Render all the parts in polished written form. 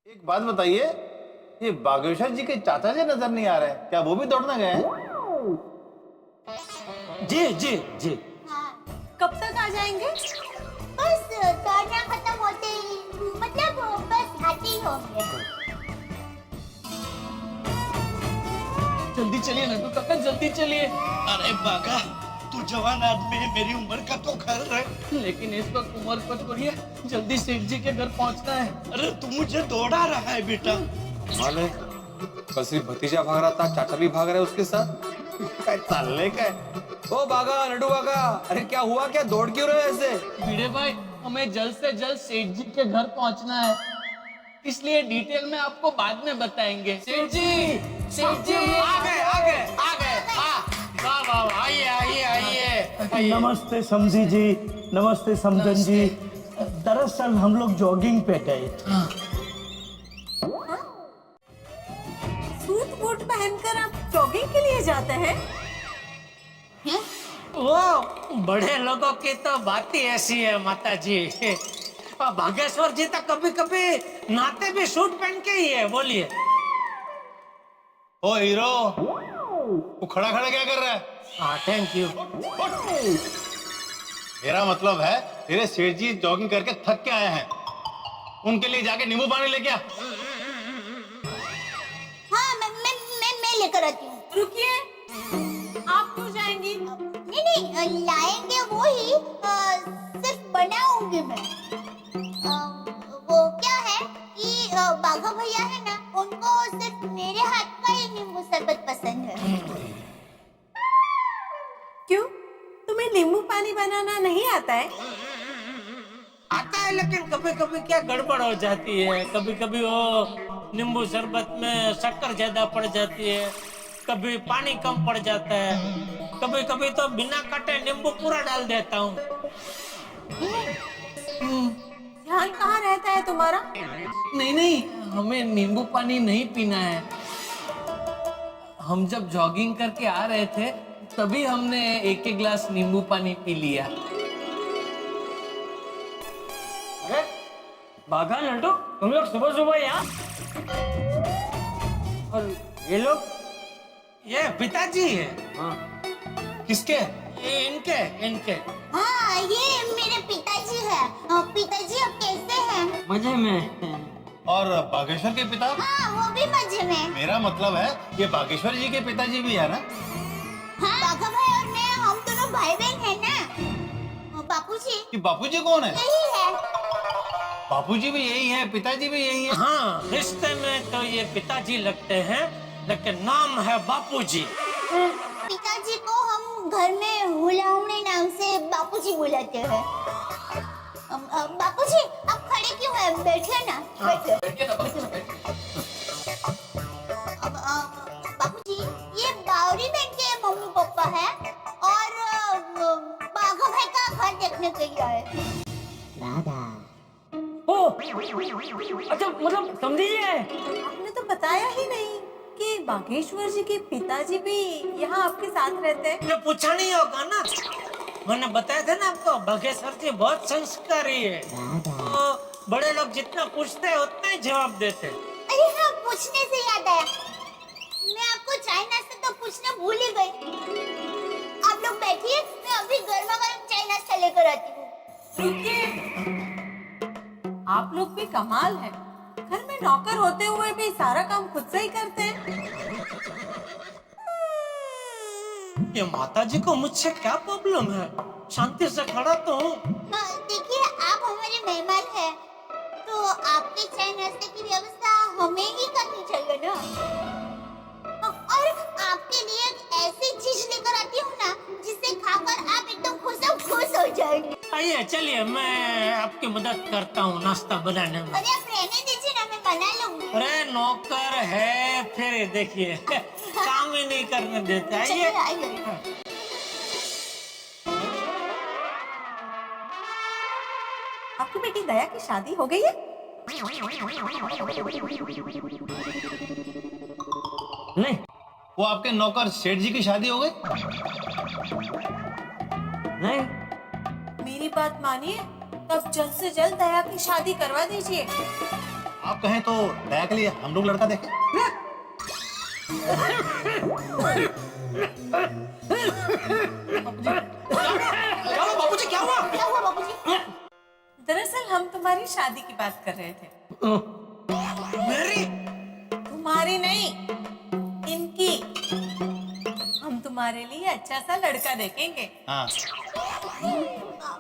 एक बात बताइए, ये बागेश्वर जी के चाचा जी नजर नहीं आ रहे हैं, क्या वो भी दौड़ने गए हैं? जी जी जी। हाँ, कब तक आ जाएंगे? बस दौड़ना खत्म होते ही, मतलब बस आते ही होंगे। जल्दी चलिए नटू काका, जल्दी चलिए। अरे बागा, तू जवान आदमी है, मेरी उम्र का तो खैर है। लेकिन इस वक्त उम्र को छोड़िए, जल्दी सेठ जी के घर पहुंचना है। अरे तू मुझे दौड़ा रहा है बेटा। माले कल सिर्फ भतीजा भाग रहा था, चाचा भी भाग रहे उसके साथ। काय चाललंय काय? ओ बागा, नडू बागा, अरे क्या हुआ, क्या दौड़ क्यों रहे हो ऐसे? भिड़े भाई, हमें जल्द से जल्द सेठ जी के घर पहुंचना है, इसलिए डिटेल में आपको बाद में बताएंगे। सेठ जी, सेठ जी आ गए। वाह वाह वाह, आइए आइए आइए। नमस्ते समझी जी, नमस्ते समझन जी। दरअसल हम लोग जॉगिंग पे गए थे। सूट बूट पहनकर आप जॉगिंग के लिए जाते हैं? वो बड़े लोगों की तो बात ही ऐसी है माता जी। भागेश्वर जी तो कभी कभी नाते भी सूट पहन के ही है। बोलिए। ओ हीरो, वो खड़ा खड़ा क्या कर रहा है? हाँ थैंक यू। मेरा मतलब है तेरे सेठ जी जॉगिंग करके थक के आए हैं, उनके लिए जाके नींबू पानी लेके आ। हाँ, मैं लेकर आती हूँ। रुकिए, आप क्यों जाएंगी? नहीं, लाएंगे वो ही, सिर्फ बनाऊंगी मैं। वो क्या है कि बाघा भैया है ना, उनको सिर्फ मेरे हाथ का ही नींबू शरबत पसंद है। क्यों? तुम्हें नींबू पानी बनाना नहीं आता है? आता है, लेकिन कभी कभी क्या गड़बड़ हो जाती है। कभी कभी वो नींबू शरबत में शक्कर ज्यादा पड़ जाती है, कभी पानी कम पड़ जाता है, कभी कभी तो बिना काटे नींबू पूरा डाल देता हूँ। ध्यान कहाँ रहता है तुम्हारा? नहीं, हमें नींबू पानी नहीं पीना है। हम जब जॉगिंग करके आ रहे थे तभी हमने एक एक गिलास नींबू पानी पी लिया। बाघा नटू, तुम लोग सुबह सुबह यहाँ? और ये लोग? ये पिताजी है। किसके? ये इनके। हाँ, ये मेरे पिताजी है। पिताजी अब कैसे हैं? मजे में। और बागेश्वर के पिता? हाँ, वो भी मजे में। मेरा मतलब है ये बागेश्वर जी के पिताजी भी है ना? हाँ, बाघा भाई और मैं, हम दोनों भाई बहन है ना। बापूजी कि बापूजी कौन है? यही है। बापूजी भी यही है, पिताजी भी यही है। हाँ, रिश्ते में तो ये पिताजी लगते हैं, लेकिन नाम है बापूजी। पिताजी को हम घर में हुलावने नाम से बापूजी बुलाते हैं। बापूजी, आप खड़े क्यों हैं? बैठिए ना, बैठिए। बापूजी, ये बावरी बहन के मम्मी पापा है और बाघा भाई का घर देखने के लिए आए। ओ, अच्छा मतलब समझिए। आपने तो बताया ही नहीं कि बागेश्वर जी के पिताजी भी यहाँ आपके साथ रहते हैं। ने पूछा नहीं होगा ना, मैंने बताया था ना आपको, बागेश्वर जी बहुत संस्कारी है। तो बड़े लोग जितना पूछते हैं उतना ही जवाब देते हैं। अरे हाँ, पूछने से याद आया, मैं आपको चाय नाश्ता तो पूछना भूल ही गई। आप लोग बैठिए, मैं अभी गर्मा गर्म चाय नाश्ता लेकर आती हूँ। रुकिए, आप लोग भी कमाल है, घर में नौकर होते हुए भी सारा काम खुद से ही करते हैं। ये माताजी को मुझसे क्या प्रॉब्लम है? शांति से खड़ा तो हूँ। देखिए, आप हमारे मेहमान हैं, तो आपके चाय नाश्ते की व्यवस्था हमें ही करनी चाहिए ना। और आपके लिए एक ऐसी चीज लेकर आती हूँ ना, जिसे खाकर आप एकदम खुश हो जाएंगे। आइए चलिए, मैं आपकी मदद करता हूँ नाश्ता बनाने में। अरे आप रहने दीजिए ना, मैं बना लूंगी। अरे नौकर है, फिर देखिए काम ही नहीं करने देते। आइए। आपकी बेटी दया की शादी हो गई है? नहीं, वो आपके नौकर सेठ जी की शादी हो गई? नहीं, मेरी बात मानिए, तब जल्द से जल्द दया की शादी करवा दीजिए। आप कहें तो दया के लिए हम लोग लड़का देखें। क्या हुआ बाबूजी, क्या हुआ? क्या हुआ बाबूजी? दरअसल हम तुम्हारी शादी की बात कर रहे थे। मेरी? तुम्हारी नहीं, इनकी। हम तुम्हारे लिए अच्छा सा लड़का देखेंगे। हाँ,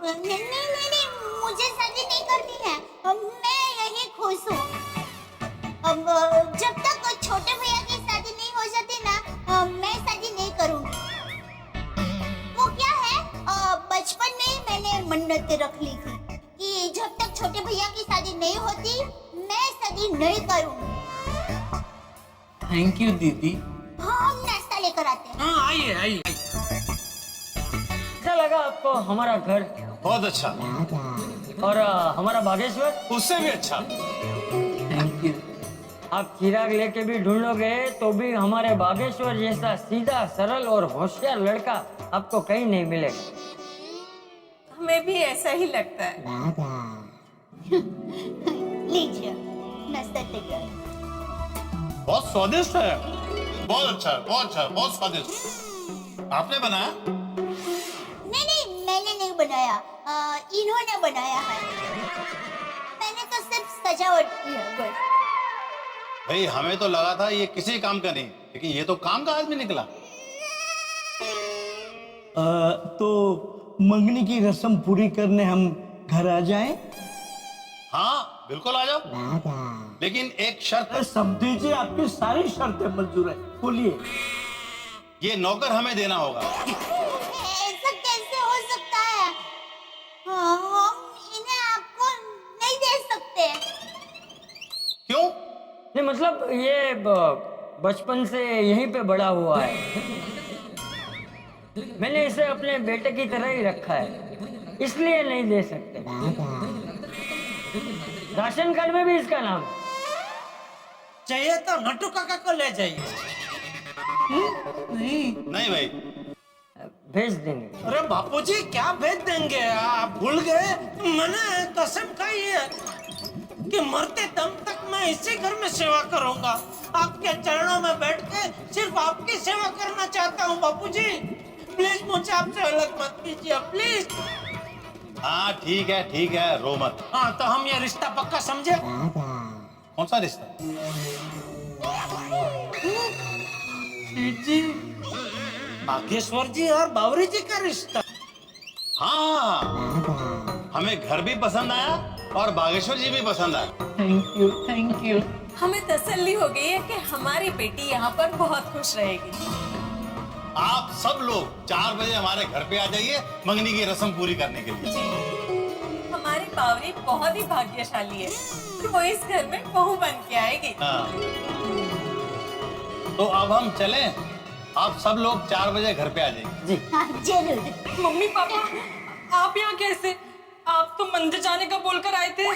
नहीं नहीं नहीं नहीं, मुझे शादी नहीं करनी है। मैं यही खुश हूँ। अब जब तक छोटे भैया की शादी नहीं हो जाती ना, मैं शादी नहीं करूँगी। वो क्या है, बचपन में ही मैंने मन्नतें रख ली थी कि जब तक छोटे भैया की शादी नहीं होती मैं शादी नहीं करूँगी। थैंक यू दीदी। हाँ, हम नाश्ता लेकर आते हैं। हाँ आइए आइए। कैसा लगा आपको हमारा घर बहुत अच्छा। और हमारा बागेश्वर? उससे भी अच्छा। Thank you. आप चिराग लेके भी ढूंढोगे तो भी हमारे बागेश्वर जैसा सीधा सरल और होशियार लड़का आपको कहीं नहीं मिलेगा। हमें भी ऐसा ही लगता है। लीजिए, नाश्ता तैयार। बहुत स्वादिष्ट है। बहुत अच्छा, बहुत अच्छा, बहुत स्वादिष्ट। आपने बनाया? नहीं नहीं, मैंने नहीं बनाया, इन्होंने बनाया है। मैंने तो सिर्फ सजावट की है बस। भाई हमें तो लगा था ये किसी काम का नहीं, लेकिन ये तो काम का आदमी निकला। तो मंगनी की रस्म पूरी करने हम घर आ जाएं? हाँ बिल्कुल आ जाओ, लेकिन एक शर्त है। समझी जी, आपकी सारी शर्तें मंजूर है, बोलिए। ये नौकर हमें देना होगा। ऐसा कैसे हो सकता है? हाँ, हम इन्हें आपको नहीं दे सकते। क्यों? नहीं मतलब ये बचपन से यहीं पे बड़ा हुआ है। मैंने इसे अपने बेटे की तरह ही रखा है, इसलिए नहीं दे सकते। राशन कार्ड में भी इसका नाम है। चाहिए तो नट्टू काका को ले जाइए। नहीं भाई, भेज देंगे। अरे बापूजी क्या भेज देंगे, आप भूल गए? मैंने कसम खाई है कि मरते दम तक मैं इसी घर में सेवा करूंगा। आपके चरणों में बैठ के सिर्फ आपकी सेवा करना चाहता हूँ बापूजी। प्लीज मुझे आपसे अलग मत कीजिए प्लीज। हाँ ठीक है, रो मत। हाँ तो हम ये रिश्ता पक्का समझे? कौन सा रिश्ता? जी, बागेश्वर जी और बावरी जी का रिश्ता। हाँ, हमें घर भी पसंद आया और बागेश्वर जी भी पसंद आया। Thank you, thank you. हमें तसल्ली हो गई है कि हमारी बेटी यहाँ पर बहुत खुश रहेगी। आप सब लोग 4 बजे हमारे घर पे आ जाइए मंगनी की रस्म पूरी करने के लिए। हमारी बावरी बहुत ही भाग्यशाली है कि वो इस घर में बहू बन के आएगी। हाँ। तो अब हम चलें? आप सब लोग 4 बजे घर पे आ जाइए। जी हाँ जरूर। मम्मी पापा, आप यहाँ कैसे? आप तो मंदिर जाने का बोलकर आए थे।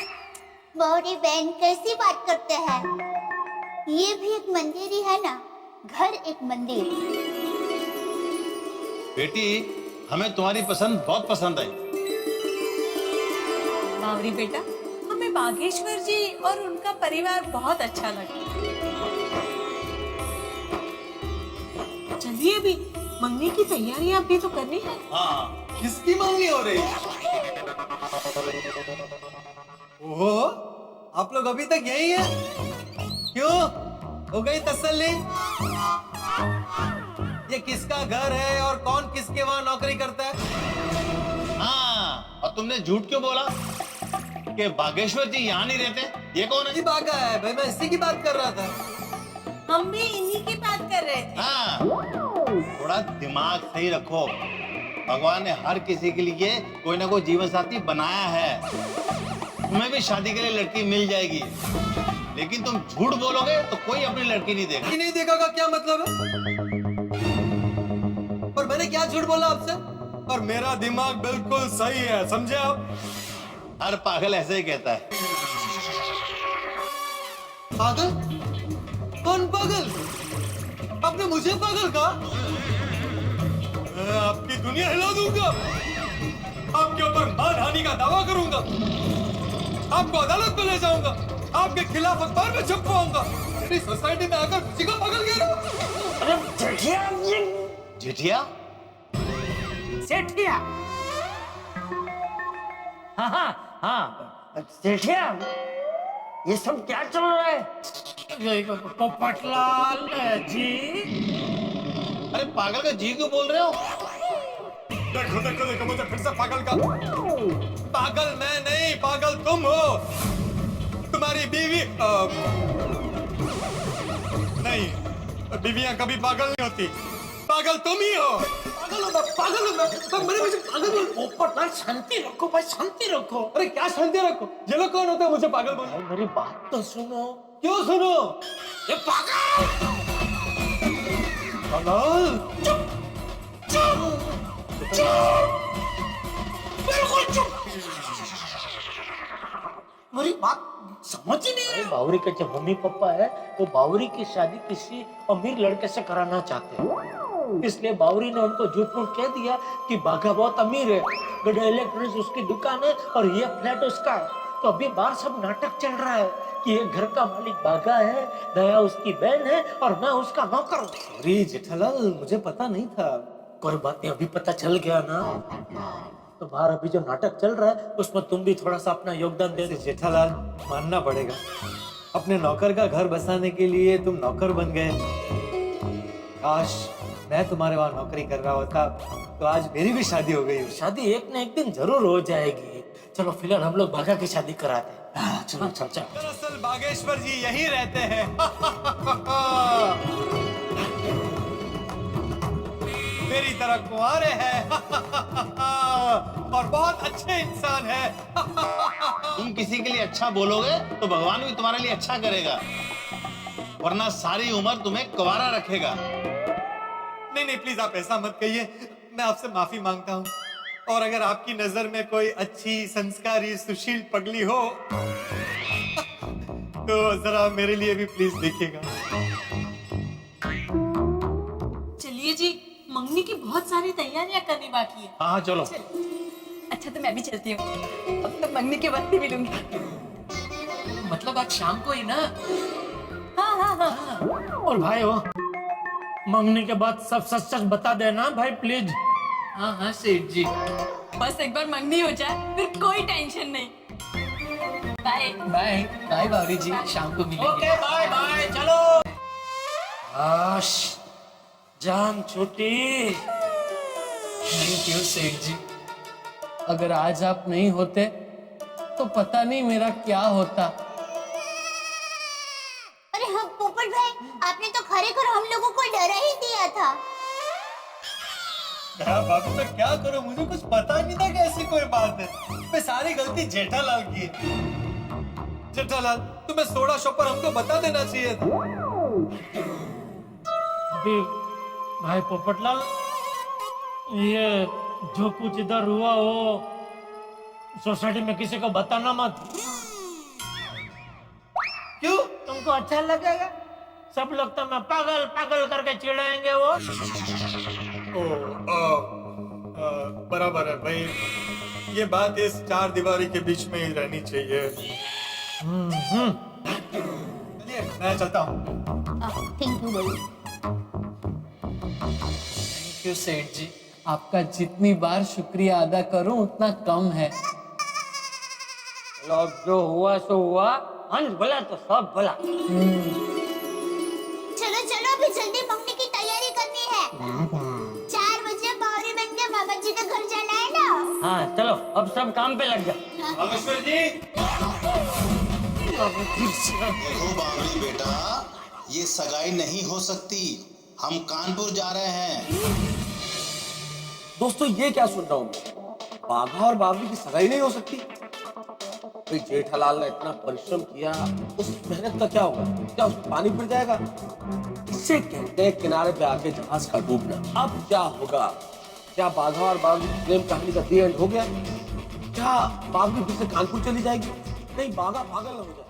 बौरी बहन कैसी बात करते हैं? ये भी एक मंदिर ही है ना, घर एक मंदिर। बेटी हमें तुम्हारी पसंद बहुत पसंद आई। बावरी बेटा, हमें बागेश्वर जी और उनका परिवार बहुत अच्छा लगा। चलिए अभी मंगनी की तैयारियां भी तो करनी है। हाँ, किसकी मंगनी हो रही? ओहो, आप लोग अभी तक यही हैं? क्यों? हो गई तसल्ली? ये किसका घर है और कौन किसके वहाँ नौकरी करता है? हाँ, और तुमने झूठ क्यों बोला कि बागेश्वर जी यहाँ नहीं रहते? ये कौन है? बागा है भाई, मैं इसी की बात कर रहा था। हम भी इन्हीं की बात कर रहे थे। हाँ, थोड़ा दिमाग सही रखो। भगवान ने हर किसी के लिए कोई ना कोई जीवन साथी बनाया है। तुम्हें भी शादी के लिए लड़की मिल जाएगी, लेकिन तुम झूठ बोलोगे तो कोई अपनी लड़की नहीं देगा। नहीं देखा का क्या मतलब है? और मैंने क्या झूठ बोला आपसे? और मेरा दिमाग बिल्कुल सही है, समझे आप? हर पागल ऐसे ही कहता है। पागल? कौन पागल? आपने मुझे पागल कहा? मैं आपकी दुनिया हिला दूंगा, आपके ऊपर मानहानि का दावा करूंगा, आपको अदालत में ले जाऊंगा, आपके खिलाफ अखबार में छपवाऊंगा। मेरी सोसाइटी में आकर किसी को पागल कह रहे हो? अरे जेठिया, ये जेठिया? सेठिया। हाँ हाँ हाँ सेठिया, ये सब क्या चल रहा है? पोपटलाल जी। अरे पागल का जी क्यों बोल रहे हो? देखो देखो देखो, मुझे फिर से पागल का। पागल मैं नहीं, पागल तुम हो। तुम्हारी बीवी नहीं, बीवियां कभी पागल नहीं होती। पागल तुम ही हो। पागल हो मैं, पागल हो मैं। मेरे मुझे पागल बोल। पोपटलाल शांति रखो भाई, शांति रखो। अरे क्या शांति रखो? ये लोग कौन होता है मुझे पागल बोल? मेरी बात तो सुनो। क्यों सुनो? ये पागल। पागल? बिल्कुल चुप। मेरी बात समझ ही नहीं। बावरी के जो मम्मी पापा है वो बावरी की शादी किसी अमीर लड़के से कराना चाहते हैं, इसलिए बावरी ने उनको झूठ मूठ कह दिया कि बाघा बहुत अमीर है, गड्ढा इलेक्ट्रॉनिक्स उसकी दुकान है और ये फ्लैट उसका है। तो अभी बाहर सब नाटक चल रहा है कि ये घर का मालिक बाघा है, दया उसकी बहन है और मैं उसका नौकर हूँ। अरे जेठालाल, मुझे पता नहीं था। कोई बात नहीं, अभी पता चल गया ना। तो बाहर अभी जो नाटक चल रहा है उसमें तुम भी थोड़ा सा अपना योगदान दे दो। जेठालाल, मानना पड़ेगा, अपने नौकर का घर बसाने के लिए तुम नौकर बन गए। काश मैं तुम्हारे वहां नौकरी कर रहा होता तो आज मेरी भी शादी हो गई होती। शादी एक न एक दिन जरूर हो जाएगी। चलो फिलहाल हम लोग बाघा की शादी कराते हैं। चलो चल चल। दरअसल बागेश्वर जी यही रहते हैं। मेरी तरह कुंवारे हैं और बहुत अच्छे इंसान हैं। तुम किसी के लिए अच्छा बोलोगे तो भगवान भी तुम्हारे लिए अच्छा करेगा, वरना सारी उम्र तुम्हें कुंवारा रखेगा। नहीं नहीं, प्लीज आप ऐसा मत कहिए, मैं आपसे माफी मांगता हूँ। और अगर आपकी नजर में कोई अच्छी संस्कारी सुशील पगली हो तो जरा मेरे लिए भी प्लीज देखिएगा। चलिए जी, मंगनी की बहुत सारी तैयारियां करनी बाकी है। हाँ चलो। अच्छा तो मैं भी चलती हूँ, अब तो मंगनी के वक्त ही मिलूंगी। मतलब आज शाम को ही ना? हाँ हाँ हाँ। और भाई हो, मंगनी के बाद सब सच सच बता देना भाई प्लीज। हाँ हाँ सेठ जी। बस एक बार मंगनी हो जाए फिर कोई टेंशन नहीं। बाय बाय बाय बावरी जी, शाम को मिलेंगे। ओके बाय बाय, चलो। आश जान छुट्टी। थैंक यू सेठ जी। अगर आज आप नहीं होते तो पता नहीं मेरा क्या होता। अरे हाँ पोपट भाई, आपने तो खरेखर हम लोगों को डरा ही दिया था। बाबू मैं क्या करूं, मुझे कुछ पता नहीं था कि ऐसी कोई बात है। मैं सारी गलती जेठालाल की है। जेठालाल, तुम्हें सोडा शॉपर हमको बता देना चाहिए था। अभी भाई पोपटलाल, ये जो कुछ इधर हुआ हो सोसाइटी में किसी को बताना मत। क्यों? तुमको अच्छा लगेगा? सब लोग तो मैं पागल पागल करके चिढ़ाएंगे वो। बराबर है भाई, ये बात इस चार दीवारी के बीच में ही रहनी चाहिए। चलिए मैं चलता हूँ। थैंक यू भाई। थैंक यू सेठ जी, आपका जितनी बार शुक्रिया अदा करूं उतना कम है। अब जो हुआ सो हुआ, अंत भला तो सब भला। चलो चलो, अभी जल्दी मंगनी की तैयारी करनी है। 4 बजे बावरी बन के मामा जी के घर जाना है ना। हाँ चलो, अब सब काम पे लग जा। बागेश्वर जी, देखो बावरी बेटा, ये सगाई नहीं हो सकती। हम कानपुर जा रहे हैं। दोस्तों ये क्या सुन रहा हूँ, बाघा और बावरी की सगाई नहीं हो सकती? भाई जेठालाल ने इतना परिश्रम किया, उस मेहनत का क्या होगा? क्या उसमें पानी फिर जाएगा? इसे कहते हैं किनारे पे आके जहाज का डूबना। अब क्या होगा? क्या बाघा और बावरी की प्रेम कहानी का दी एंड हो गया? क्या बावरी फिर से कानपुर चली जाएगी? नहीं, बाघा पागल हो जाए।